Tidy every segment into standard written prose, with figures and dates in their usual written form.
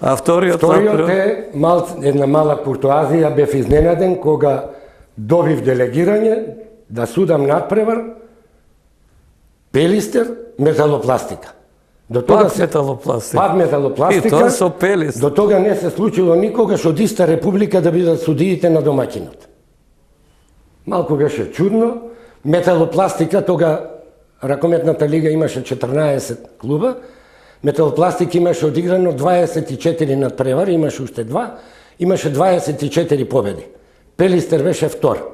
А вториот е една мала куртоазија, бев изненаден кога добив делегирање да судам надпревар Пелистер металопластика. До тога металопластика. Пак металопластика. И тоа со Пелистер. До тога не се случило никогаш од иста република да бидат судиите на домаќинот. Малку беше чудно. Металопластика, тога ракометната лига имаше 14 клуба, Металопластик имаше одиграно 24 надпревари, имаше уште 2, имаше 24 победи. Пелистер беше втор.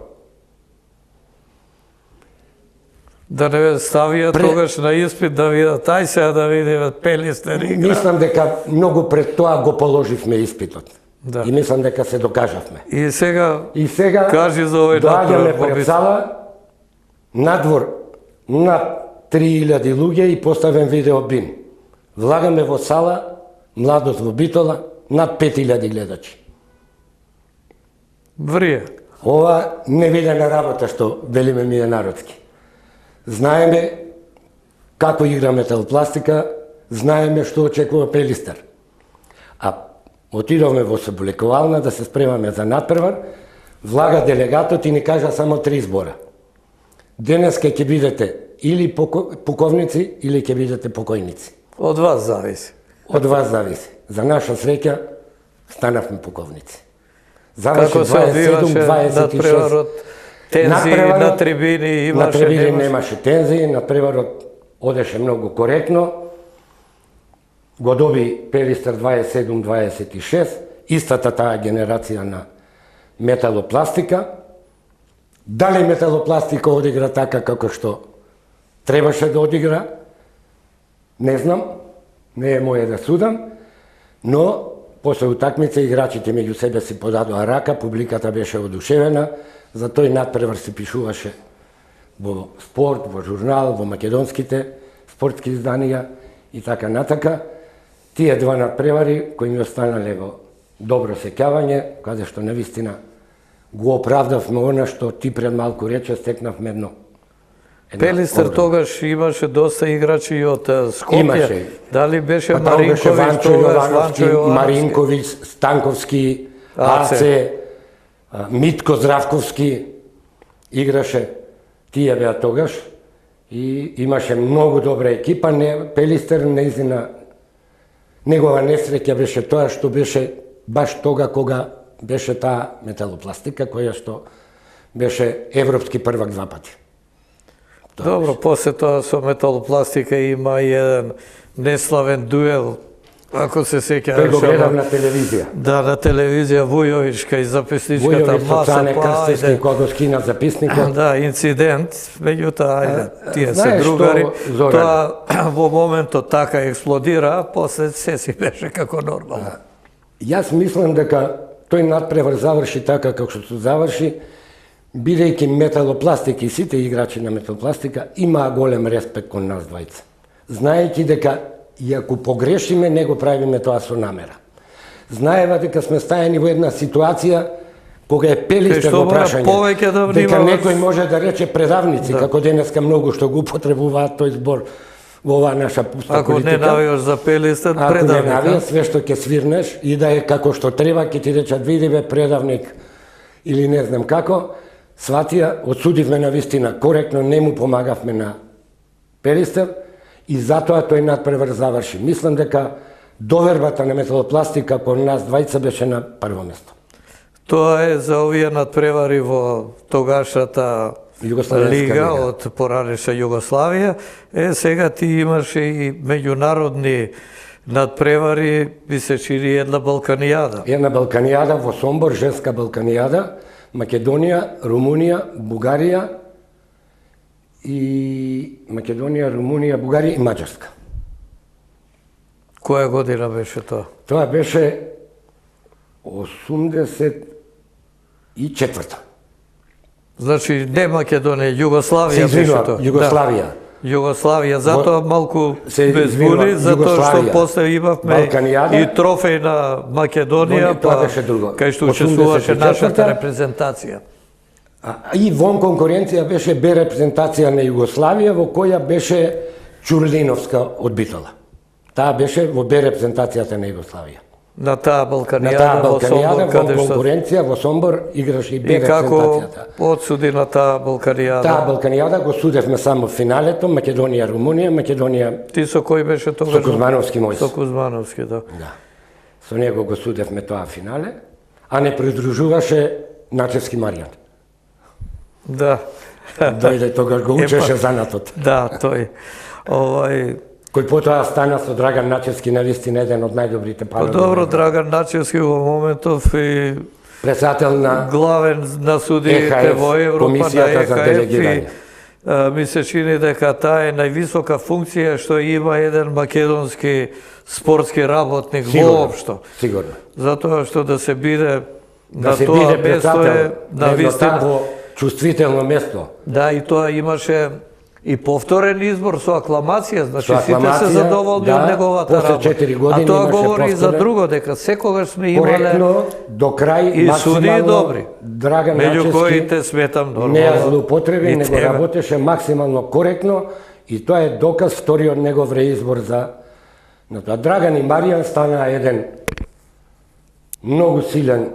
Да не ставија тогаш на испит да видат, ај сега да видиме Пелистер игра. Мислам дека многу пред тоа го положивме испитот. Да. И мислам дека се докажавме. И сега кажи за овој доаѓаме пред зала, надвор над 3000 луѓе и поставен видео бин. Влагаме во сала, младост во Битола, над 5000 гледачи. Врие. Ова невидена работа што велиме ми е народски. Знаеме како игра металопластика, знаеме што очекува Пелистер. А отидовме во соболекувална да се спремаме за надпревар, влага делегатот и ни кажа само 3 збора. Денеска ќе бидете или пуковници, или ќе бидете покојници. Од вас зависи. Од вас зависи. За наша среќа станавме пуковници. Заврши 27-26. Надпреварот, тензии на трибини имаше? На трибини немаше тензии, надпреварот одеше многу коректно. Го доби Пелистер 27-26, истата таа генерација на металопластика. Дали металопластика одигра така како што требаше да одигра? Не знам, не е моје да судам, но после утакмица играчите меѓу себе си подадоа рака, публиката беше одушевена, за тој надпревар се пишуваше во спорт, во журнал, во македонските спортски изданија и така натака. Тие два надпревари кои ми останале во добро сеќавање, каде што навистина го оправдавме она што ти пред малку рече, стекнавме едно. Пелистер тогаш имаше доста играчи и од Скопје. Имаше. Дали беше Маринковиќ, Ванчо Јовановски, Маринковиќ, Станковски, Аце, Митко Здравковски играше. Тие беа тогаш и имаше многу добра екипа. Пелистер неизина негова несреќа беше тоа што беше баш тога кога беше таа металопластика која што беше европски првак 2 пати. Добро, после тоа со металопластика има и еден неславен дуел, ако се сеќаваш. Тој го гледав на телевизија. Да, на телевизија Вујович кај записничката маса, Вујович Крстевски кога го скина записникот. Да, инцидент, меѓутоа, ајде, тие се другари. Тоа во моментот така експлодира, после се си беше како нормално. Јас мислам дека тој надпревар заврши така како што заврши, бидејќи металопластика и сите играчи на металопластика имаа голем респект кон нас двајца. Знаејќи дека и ако погрешиме, не го правиме тоа со намера. Знаева дека сме стајани во една ситуација кога е Пелистер во прашање, дека некој може да рече предавници, како денеска многу што го употребуваат тој збор во оваа наша пуста ако политика. Ако не навијаш за Пелистер, предавник. Ако не навијаш, све што ќе свирнеш и да е како што треба, ќе ти речат види бе предавник или не знам како, сватија, одсудивме на вистина коректно, не му помагавме на Пелистер и затоа тој надпревар заврши. Мислам дека довербата на металопластика кон нас двајца беше на прво место. Тоа е за овие надпревари во тогашната лига од поранеша Југославија. Сега ти имаше и меѓународни надпревари, би се чини една Балканијада. Една Балканијада во Сомбор, женска Балканијада, Македонија, Румунија, Бугарија и Бугарија и Маđарска. Која година беше тоа? Тоа беше 84-та. Значи не Македонија, Југославија беше тоа. Југославија. Југославија, затоа малку безбуни, затоа што после имавме и трофеј на Македонија, кај што учествуваше нашата репрезентација. И вон конкуренција беше Б репрезентација на Југославија, во која беше Чурлиновска од Битола. Таа беше во Б репрезентацијата на Југославија. на таа На Балканијада таа во Сомбор, Балканијада, каде во што... конкуренција во Сомбор играше и И Б како репрезентацијата. одсуди на таа Балканијада? Таа Балканијада го судевме само финалето, Македонија-Румунија, Македонија Ти со кој беше тогаш? со Кузмановски Мојс. Со Кузмановски, да. Да. Со него го судевме тоа финале, а не придружуваше Начевски Маријан. Да. Дојде тогаш го учеше занатот. Да, тој. Кој потоа стана со Драган Начевски навистина еден од најдобрите пари. Добро, Драган Начевски во моментов и председател на главен на судиите ЕХФ, во Европа, на Комисијата за ЕХФ, делегирање. и ми се чини дека таа е највисока функција што има еден македонски спортски работник воопшто. Сигурно. Затоа што да се биде Да на се тоа биде место председател е на едно навистина. такво чувствително место. Да, и тоа имаше и повторен избор со акламација, значи Со сите акламација, се задоволни од да, неговата после работа. 4 години А тоа имаше говори и за повторен. друго, дека секогаш сме имале Коректно, до крај, и суди максимално, добри. Драган Меѓу Начевски коите сметам нормално. не ја злоупотреби, и него тебе. работеше максимално коректно и тоа е доказ вториот негов реизбор за на тоа. Драган и Маријан стана еден многу силен,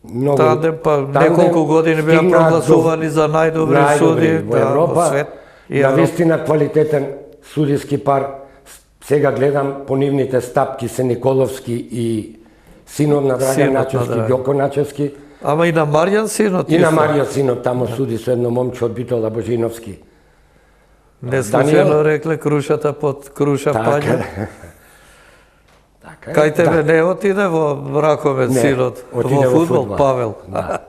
многу Тандем, па неколку години беа стигнаа прогласувани за најдобри суди во Европа, во свет. И Европа. навистина квалитетен судиски пар. Сега гледам по нивните стапки се Николовски и синот на Драган Синот на Начевски, Драган. Ѓоко Начевски. Ама и на Маријан синот И на исто. Маријан синот тамо суди со едно момче од Битола Божиновски. Не Данијел? случајно рекле крушата под круша паѓа. Така е. Кај тебе не отиде во ракомет Не, синот, отиде во во фудбал, фудбал. Павел. Да.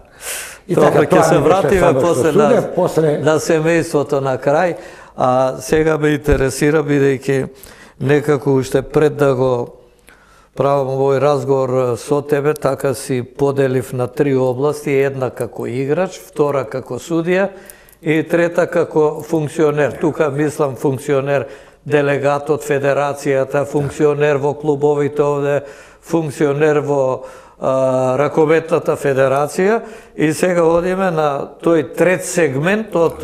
И Добро, така, ќе тоа се ми беше вратиме само што после судев, после- на семејството на крај, а сега ме интересира, бидејќи некако уште пред да го правам овој разговор со тебе, така си поделив на 3 области, една како играч, втора како судија и трета како функционер. Тука мислам функционер, делегат од федерацијата, функционер во клубовите овде, функционер во ракометната федерација и сега одиме на тој трет сегмент од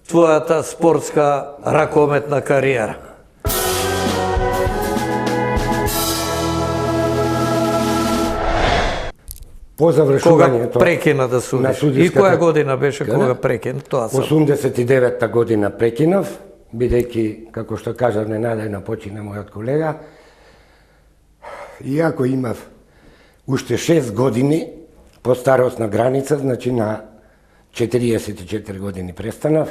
твојата спортска ракометна кариера. По Кога завршувањето прекина да на судиш? И судиската која година беше кариера? кога прекина? Тоа сам. 89-та година прекинав, бидејќи, како што кажав, ненадејно почина мојот колега. Иако имав уште 6 години по старосна граница, значи на 44 години престанав.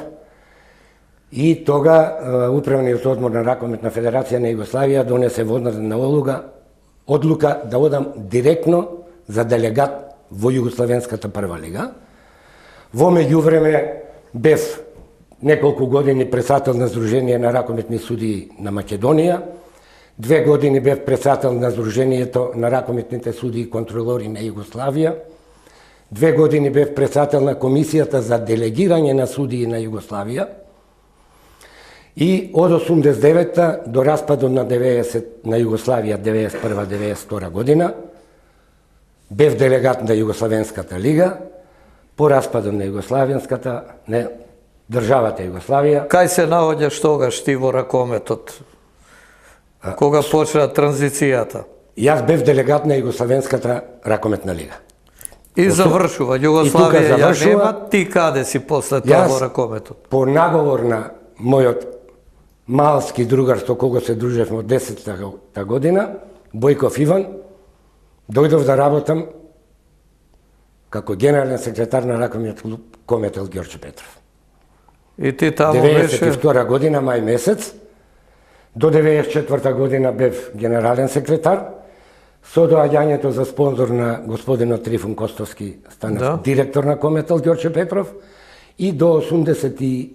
И тога Управниот одбор на Ракометна федерација на Југославија донесе водна одлука да одам директно за делегат во Југославенската прва лига. Во меѓувреме бев неколку години председател на Сдружение на ракометни судии на Македонија, 2 години бев председател на Сдруженијето на ракометните судии и контролори на Југославија, 2 години бев председател на Комисијата за делегирање на судии на Југославија и од 89-та до распадот на 90 на Југославија 91-92 година бев делегат на Југославенската лига, по распадот на Југославенската, не, државата Југославија. Кај се наоѓаш тогаш ти во ракометот? Кога почна транзицијата? Јас бев делегат на Југославенската ракометна лига. И завршува, И тука Југославија ја завршува. нема, ти каде си после тоа Јас во ракометот? по наговор на мојот малски другар со кого се дружевме од 10-та година, Бојков Иван, дојдов да работам како генерален секретар на ракометниот клуб Кометел Ѓорче Петров. И ти таму беше... 92 година, мај месец, до 94 година бев генерален секретар, со доаѓањето за спонзор на господинот Трифун Костовски станав Да. директор на Кометел Ѓорче Петров и до 80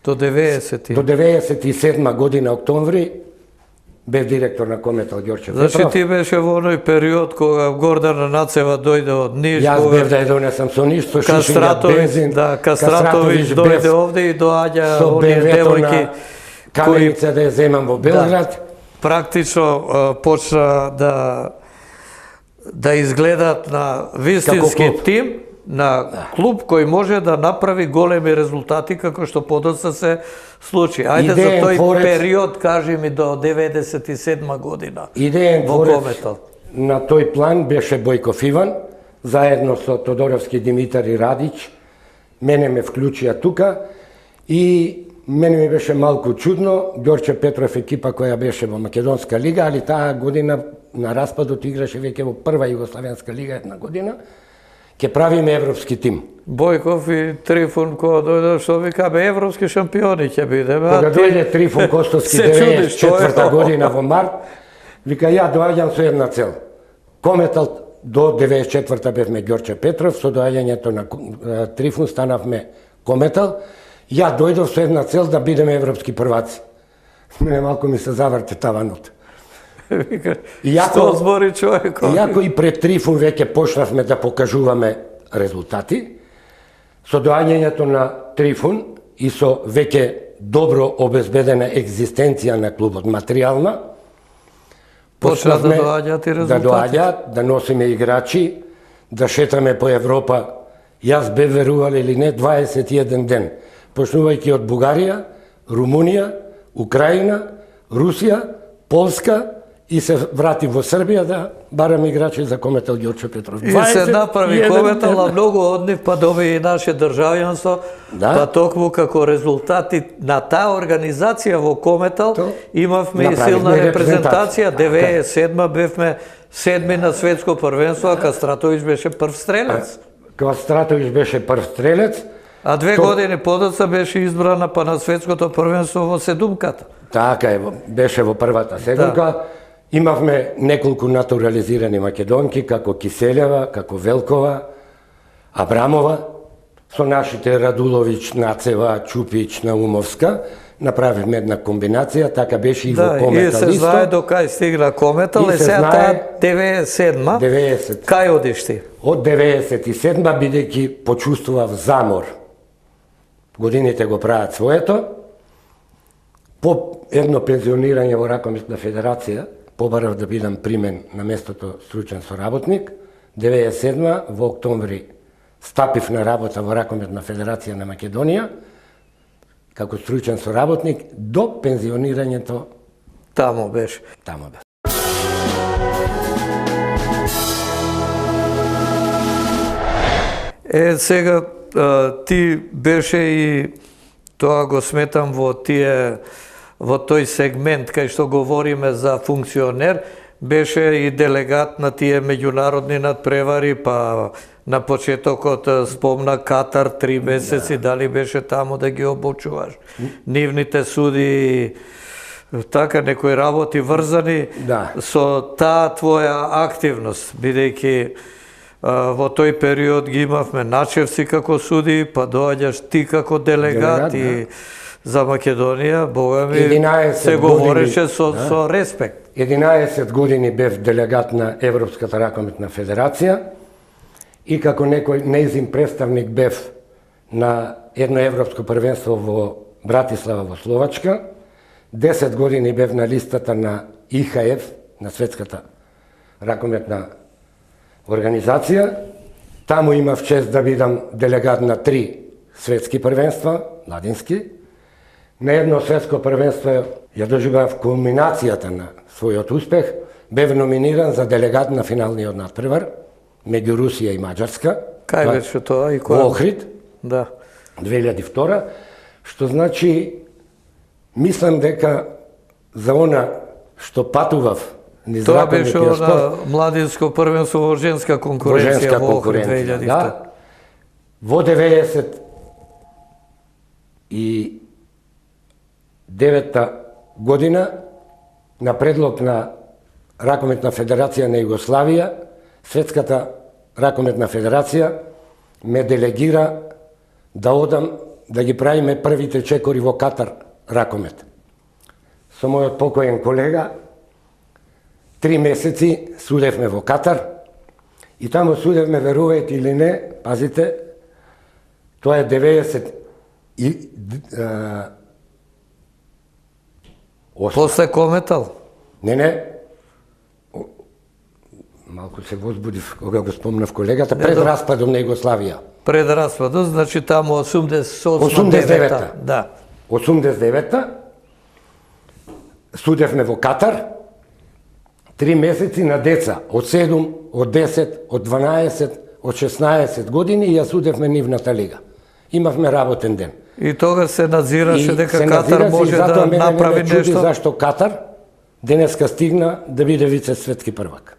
До 90-ти. до 97 година октомври бев директор на Кометел Ѓорче Петров. Значи ти беше во оној период кога Гордана Нацева дојде од Ниш, Јас кога бев да ја донесам со Ниш, со шишиња Кастратовиќ, бензин. да, Кастратовиќ бев дојде овде и доаѓа со оние бевето девојки на каменица да ја земам во Белград. практично почна да изгледат на вистински клуб. тим, на клуб кој може да направи големи резултати како што подоцна се случи. Ајде за Идеен тој творец. период кажи ми до 97 година. Идеен во творец Кометел. на тој план беше Бојков Иван, заедно со Тодоровски Димитар и Радич. Мене ме вклучија тука и мене ми беше малку чудно. Ѓорче Петров екипа која беше во Македонска лига, али таа година на распадот играше веќе во прва Југославенска лига една година. Ке правиме европски тим. Бојков и Трифун кога дојдоа, што викаме европски шампиони ќе бидеме. Кога дојде Трифун Костовски 94-та година во март, вика ја доаѓам со една цел. Кометал до 94-та бевме Ѓорче Петров, со доаѓањето на Трифун станавме Кометал. Ја дојдов со една цел да бидеме европски прваци. Мене малку ми се заврте таванот. Што збори човекот? Иако и пред Трифун веќе почнавме да покажуваме резултати, со доаѓањето на Трифун и со веќе добро обезбедена екзистенција на клубот материјална, почна да доаѓаат и резултати. Да доаѓаат, да носиме играчи, да шетаме по Европа. Јас бе, верували или не, 21 ден, почнувајќи од Бугарија, Румунија, Украина, Русија, Полска, и се врати во Србија да барам играчи за Кометал Ѓорче Петров. И се направи Кометал, а многу од нив па доби и наше државјанство, па токму како резултати на таа организација во Кометал имавме и силна репрезентација. 97 бевме седми на светско првенство, а Кастратовиќ беше прв стрелец. Кастратовиќ беше прв стрелец. А 2 години подоцна беше избрана па на светското првенство во седумката. Така е, беше во првата седумка. Имавме неколку натурализирани македонки, како Киселева, како Велкова, Абрамова, со нашите Радуловиќ, Нацева, Чупиќ, Наумовска. Направивме една комбинација, така беше и во Кометал исто. И се знае до кај стигна Кометал, и сега таа 97-ма, кај одиш ти? Од 97-ма, бидејќи почувствував замор. Годините го прават своето. По едно пензионирање во Ракометна федерација, побарав да бидам примен на местото стручен соработник. 97 во октомври стапив на работа во Ракометна федерација на Македонија како стручен соработник до пензионирањето. Тамо беше. Тамо беше. Сега ти беше и тоа го сметам во тој сегмент кај што говориме за функционер, беше и делегат на тие меѓународни надпревари, па на почетокот спомна Катар 3 месеци, дали беше таму да ги обучуваш нивните суди, така некои работи врзани со таа твоја активност, бидејќи во тој период ги имавме Начевци како суди, па доаѓаш ти како делегат и за Македонија, бога ми, се говореше со респект. 11 години бев делегат на Европската ракометна федерација и како некој нејзин представник бев на едно европско првенство во Братислава во Словачка. 10 години бев на листата на ИХФ, на Светската ракометна организација. Таму имав чест да бидам делегат на 3 светски првенства, младински. На едно светско првенство ја доживеав кулминацијата на својот успех. Бев номиниран за делегат на финалниот надпревар меѓу Русија и Маđарска. Кај беше тоа и која? Во Охрид. Да. 2002, што значи мислам дека за она што патував низ ракометниот спорт. Тоа беше она младинско првенство во женска конкуренција во Охрид 2002. Да. Во 99-та година, на предлог на Ракометна федерација на Југославија, Светската ракометна федерација ме делегира да одам да ги правиме првите чекори во Катар ракомет. Со мојот покоен колега 3 месеци судевме во Катар и таму судевме, верувајте или не, пазите, тоа е 90 и после Кометал? Не. Малку се возбудив кога го спомнав колегата, пред распадот на Југославија. Пред распадот, значи таму 88-89-та. Да. 89-та судевме во Катар. 3 месеци на деца од 7, од 10, од 12, од 16 години и јас удевме нивната лига. Имавме работен ден. И тога се надзираше дека Катар може да направи нешто. нешто. Зашто Катар денеска стигна да биде вице светски првак.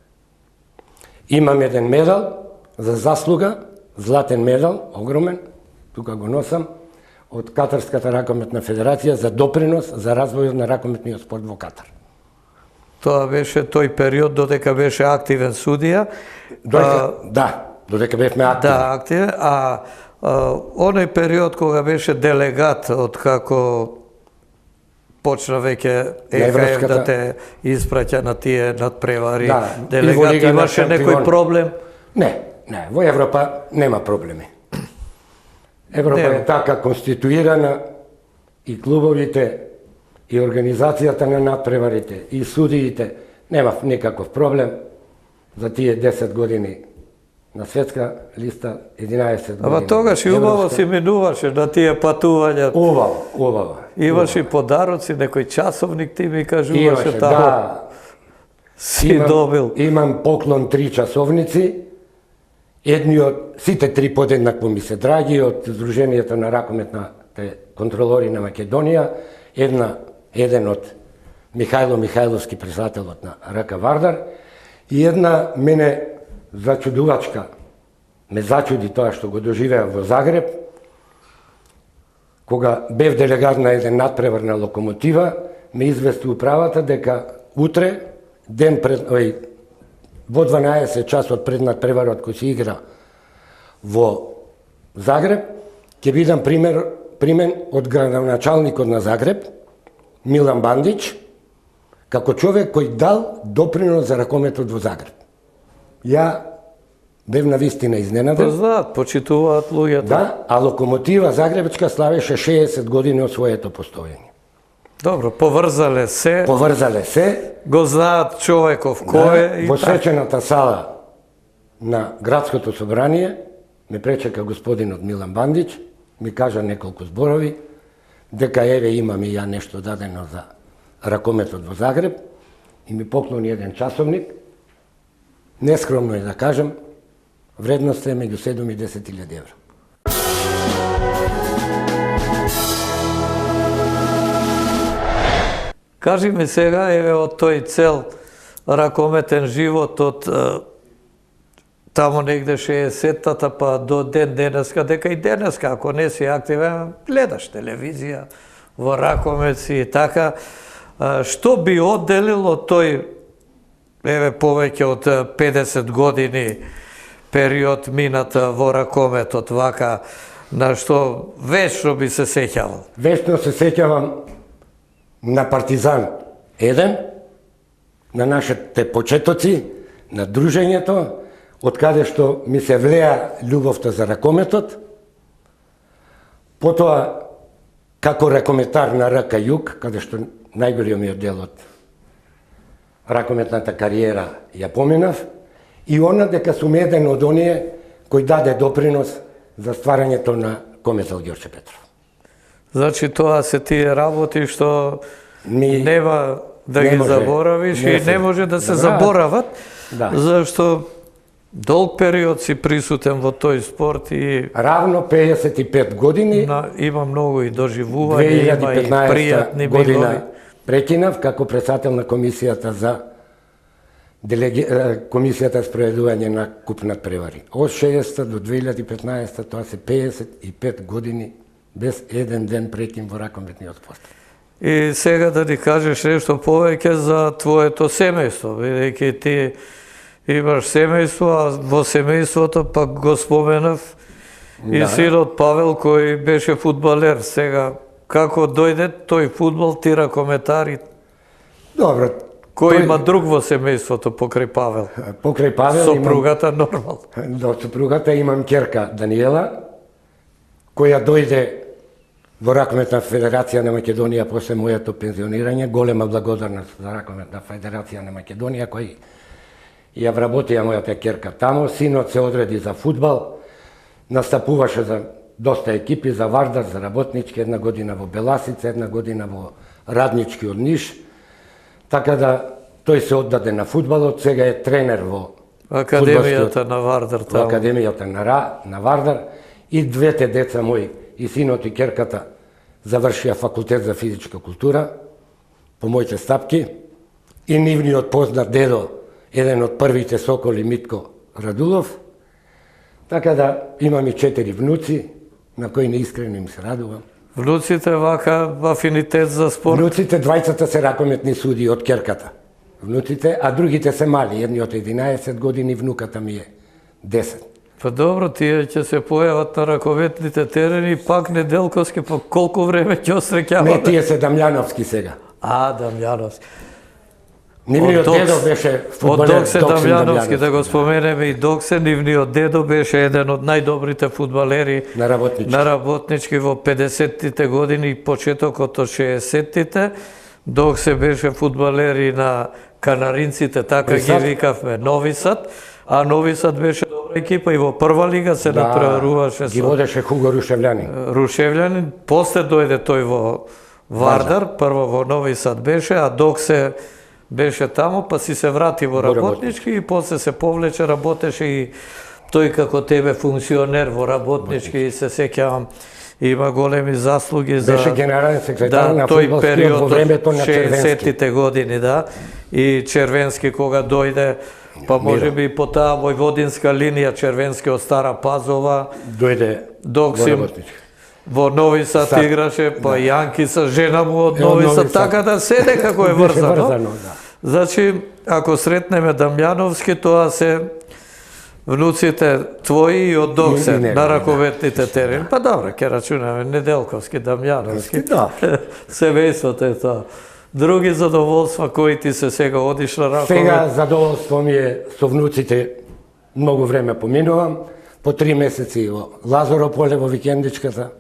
Имам еден медал за заслуга, златен медал, огромен, тука го носам, од Катарската ракометна федерација за допринос за развојот на ракометниот спорт во Катар. Тоа беше тој период додека беше активен судија. Додека бевме активни. Да, активен, оној период кога беше делегат од како почна веќе ЕХФ да те испраќа на тие надпревари, делегат, имаше некој проблем? Не, во Европа нема проблеми. Европа е така конституирана и клубовите, и организацијата на надпреварите, и судиите, нема никаков проблем за тие 10 години на светска листа, 11 години. Ама тогаш и убаво си минуваше на тие патувања. Убаво. Имаш и подароци, некој часовник ти ми кажуваше тамо. Да. Си добил. Имам поклон 3 часовници. Едниот, сите 3 подеднакво ми се драги, од Сдруженијето на ракометните контролори на Македонија, еден од Михајло Михајловски, председателот на РК Вардар, и една мене зачудувачка, ме зачуди тоа што го доживеа во Загреб, кога бев делегат на еден надпревар на Локомотива, ме извести управата дека утре, ден пред во 12 часот пред надпреварот кој се игра во Загреб, ќе бидам примен од градоначалникот на Загреб, Милан Бандич, како човек кој дал допринос за ракометот во Загреб. Ја бев навистина изненаден. Знаат, почитуваат луѓето. Да, а Локомотива Загребчка славеше 60 години од своето постоење. Добро, поврзале се. Го знаат човеков кој е. Во свечената сала на градското собрание ме пречека господинот Милан Бандич, ми кажа неколку зборови, дека еве имам и ја нешто дадено за ракометот во Загреб и ми поклони еден часовник. Нескромно е да кажам, вредноста е меѓу 7 и 10.000 евра. Кажи ми сега, еве од тој цел ракометен живот од тамо негде 60-тата па до ден денеска, дека и денеска, ако не си активен, гледаш телевизија, во ракомет си и така. Што би одделило тој, еве повеќе од 50 години период минат во ракометот, вака, на што вечно би се сеќавал? Вечно се сеќавам на Партизан 1, на нашите почетоци, на дружењето, од каде што ми се влеа љубовта за ракометот, потоа како ракометар на РК Југ, каде што најголемиот дел од ракометната кариера ја поминав, и она дека сум еден од оние кој даде допринос за стварањето на Комесал Ѓорче Петров. Значи тоа се тие работи што нема да ги заборавиш и не може да се заборават, зашто долг период си присутен во тој спорт и равно 55 години. Има многу и доживување, има и пријатни година прекинав како председател на комисијата за комисијата за спроведување на куп надпревари. Од 60 до 2015 тоа се 55 години без еден ден прекин во ракометниот спорт. И сега да ни кажеш нешто повеќе за твоето семејство, бидејќи ти имаш семејство, а во семејството пак го споменав и синот Павел кој беше фудбалер. Сега, како дојде тој фудбал, ти ракометари? Добро. Кој има друг во семејството покрај Павел? Покрај Павел сопругата нормално. До сопругата имам ќерка Даниела, која дојде во Ракометна федерација на Македонија после моето пензионирање. Голема благодарност за Ракометна федерација на Македонија, кој ја вработија мојата ќерка тамо. Синот се одреди за фудбал, настапуваше за доста екипи, за Вардар, за Работнички, една година во Беласица, една година во Раднички од Ниш. Така да тој се оддаде на фудбалот, сега е тренер во Академијата на Вардар во таму. Академијата на Вардар, и двете деца мои, и синот и керката, завршија факултет за физичка култура по моите стапки, и нивниот познат дедо, еден од првите соколи, Митко Радулов. Така да имам и 4 внуци, на кои неискрено им се радувам. Внуците вака афинитет за спорт. Внуците двајцата се ракометни суди од керката. Внуците, а другите се мали, едниот 11 години, внуката ми е 10. Па добро, тие ќе се појават на раковетните терени, пак неделковски, па колку време ќе осреќаваме? Не, тие се Дамјановски сега. Дамјановски. Нивниот дедо беше Од фудбалер, Доксе Доксин Дамјановски, да го споменеме и Доксе, нивниот дедо беше еден од најдобрите фудбалери На работнички. на работнички во 50-тите години и почетокот од 60-тите. Доксе беше фудбалер и на Канаринците, така ги викавме Нови Сад, а Нови Сад беше добра екипа и во прва лига се натпреваруваше ги со водеше Хуго Рушевљанин. Рушевљанин. После дојде тој во Вардар, прво во Нови Сад беше, а Доксе беше таму, па си се врати во работнички и после се повлече, работеше и тој како тебе функционер во работнички и се сеќавам, има големи заслуги за Беше генерален секретар на тој фудбалскиот период во од времето на Червенски. 60-тите години, да. И Червенски кога дојде, па можеби и по таа војводинска линија Червенски од Стара Пазова, Дојде во Доксим работнички. во Нови Сад играше, па Јанки со жена му од Нови Нови Сад, Сад. така да се некако е Беше врзано. врзано, да. Значи, ако сретнеме Дамјановски, тоа се внуците твои и од Доксе И негови, на раковетните терени. Па добро, ќе рачунаме Неделковски, Дамјановски. Да. Семејството е тоа. Други задоволства кои ти се сега одиш на раковет? Сега задоволство ми е со внуците, многу време поминувам, по 3 месеци во Лазарополе во викендичката.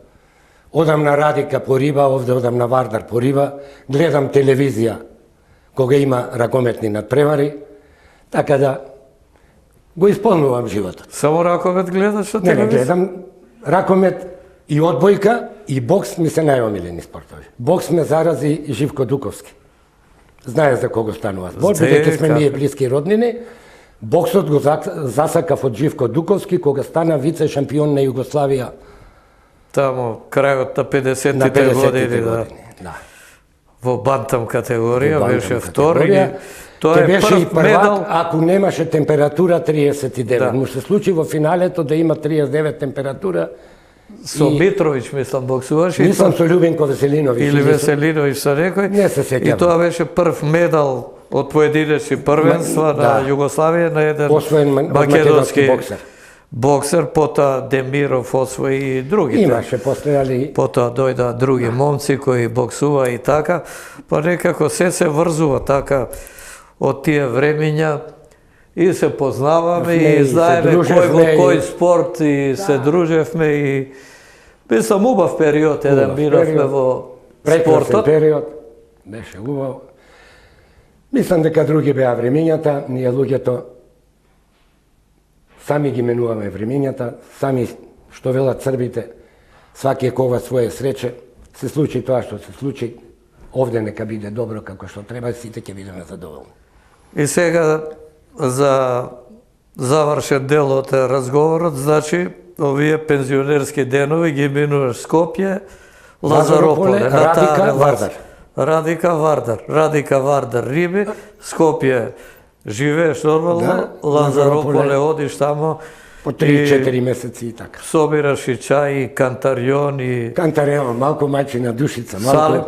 Одам на Радика по риба, овде одам на Вардар по риба, гледам телевизија кога има ракометни надпревари, така да го исполнувам животот. Само раковет гледаш на Не телевизија? гледам ракомет и одбојка и бокс ми се најомилени спортови. Бокс ме зарази Живко Дуковски. Знае за кого станува збор, бидејќи сме ние блиски роднини. Боксот го засакав од Живко Дуковски кога стана вице шампион на Југославија Тамо, крајот на на 50-тите 50-тите години, да. години. Да. Во бантам категорија, Во беше бантам втори. категорија. Тоа Ќе е беше и прв медал. првак ако немаше температура 39. Да. Му се случи во финалето да има 39 температура. Со Митровиќ, мислам, боксуваше. и Нисам тоа- со Љубинко Веселиновиќ. Или Веселиновиќ со некој. Не се сеќавам. И тоа беше прв медал од поединечни првенства Да. на Југославија на еден Освоен од македонски боксер. боксер, потоа Демиров освои и другите. Имаше после, али Потоа дојдоа други момци кои боксува и така, па некако се врзува така од тие времиња и се познаваме И и се знаеме кој во дружевме кој и- спорт и се дружевме и мислам убав период еден Убав минавме период. во прекрасен спортот. период, беше убаво. Мислам дека други беа времињата, ние луѓето сами ги менуваме времињата, сами, што велат србите, сваки е кога своје среće, се случи тоа што се случи, овде нека биде добро како што треба, сите ќе бидеме задоволни. И сега за завршен дел од разговорот, значи овие пензионерски денови ги минуваш Скопје, Лазарополе, на таа Радика, релација. Вардар. Радика, Вардар, Риби, Скопје живееш нормално, Да, Лазарополе Лазарополе одиш тамо, По 3-4 месеци и така. собираш и чај, и кантарион, и Кантарева, малку мајчина душица, малку... Салеп.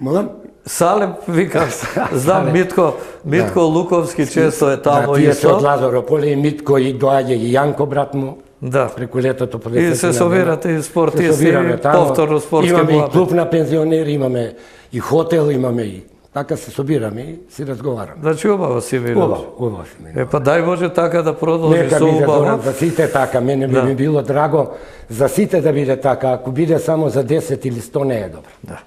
Молам? Салеп, викам, знам Митко Луковски често е тамо Да, тие се од исто. Лазарополе и Митко и доаѓа и Јанко брат му. Да. Преку летото по И се собирате и спортисти, Се собираме тамо. повторно спортски Имаме и муабет. клуб на пензионери, имаме и хотел, имаме и така се собираме и си разговараме. Значи убаво си минуваш. Убаво си минува. Па дај Боже така да продолжи Нека со биде убаво. Зоран, за сите така, мене би ми било драго за сите да биде така, ако биде само за 10 или 100 не е добро. Да.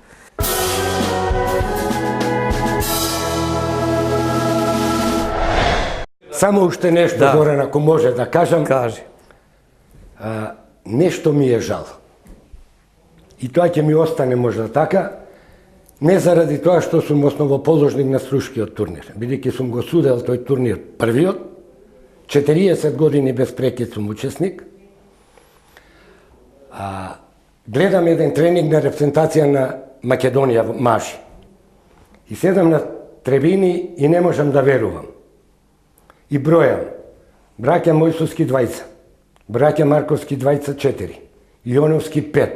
Само уште нешто, Да. Зоран, ако може да кажам, Кажи. нешто ми е жал. И тоа ќе ми остане можда така, Не заради тоа што сум основоположник на струшкиот турнир, бидејќи сум го судел тој турнир првиот, 40 години без прекид сум учесник. Гледам еден тренинг на репрезентација на Македонија мажи. И седам на трибини и не можам да верувам. И бројам. Браќа Мојсовски 20, браќа Марковски 24, Јоновски 5,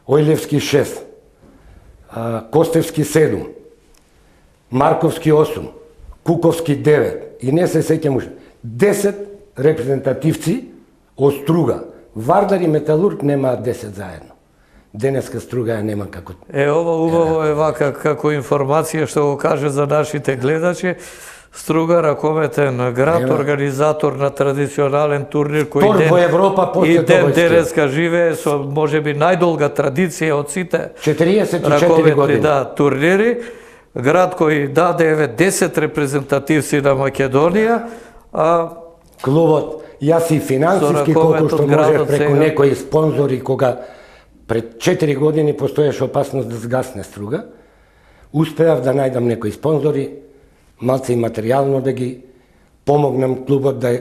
Ојлевски 6, Костевски 7, Марковски 8, Куковски 9 и не се сеќам уште. 10 репрезентативци од Струга. Вардар и Металург немаат 10 заедно. Денеска Струга ја нема како... Ова убаво е вака како информација што го каже за нашите гледачи. Струга ракометен град, организатор на традиционален турнир кој во Европа после ден денеска живее со можеби најдолга традиција од сите 44 години. Да, турнири. Град кој даде 10 репрезентативци на Македонија, клубот, јас и финансиски колку што можев преку некои спонзори, кога пред 4 години постоеше опасност да сгасне Струга, успеав да најдам некои спонзори, малце и материјално да ги помогнам клубот да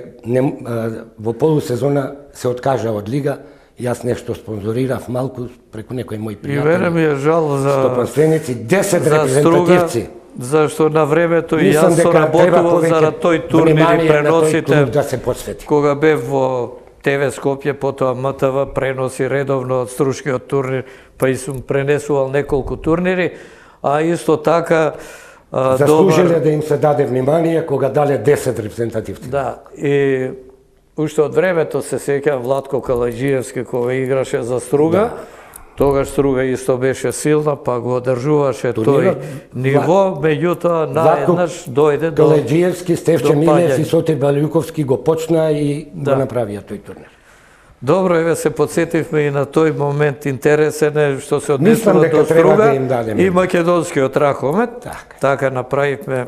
во полусезона се откажа од лига. Јас нешто спонзорирав малку преку некои мои пријатели. И мене ми е жал за стопанственици, 10 репрезентативци. Зашто на времето и јас соработував за тој турнир и преносите, да се посвети. Кога бев во ТВ Скопје, потоа МТВ преноси редовно од струшкиот турнир, па и сум пренесувал неколку турнири, а исто така заслужиле да им се даде внимание кога дале 10 репрезентативци. Да, и уште од времето се сеќавам Владко Калајджиевски кога играше за Струга. Тогаш Струга исто беше силна, па го одржуваше тој ниво, меѓутоа наеднаш дојде до Калајджиевски, Стефче Милев и Соте Балјуковски го почна и го направија тој турнир. Добро, еве се подсетивме и на тој момент интересен е што се однесува до Струга и македонскиот ракомет. Така направивме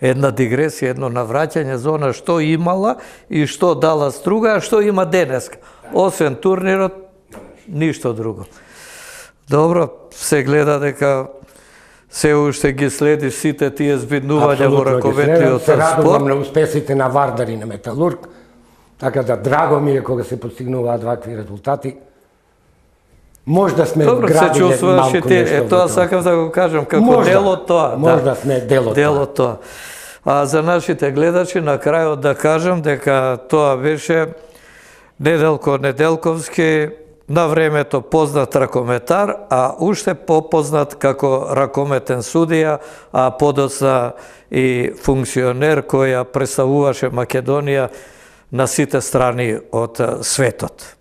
една дигресија, едно навраќање за она што имала и што дала Струга, а што има денеска. Освен турнирот, ништо друго. Добро, се гледа дека се уште ги следиш сите тие збиднувања во раковетниот спорт. Се радувам на успесите на Вардар и на Металург, така да драго ми е кога се постигнуваат вакви резултати. Можда сме градиле малку нешто. Тоа сакам да го кажам, како дело тоа. Можда сме дело тоа. А за нашите гледачи, на крајот да кажам дека тоа беше Неделко Неделковски, на времето познат ракометар, а уште попознат како ракометен судија, а подоцна и функционер која представуваше Македонија на сите страни од светот.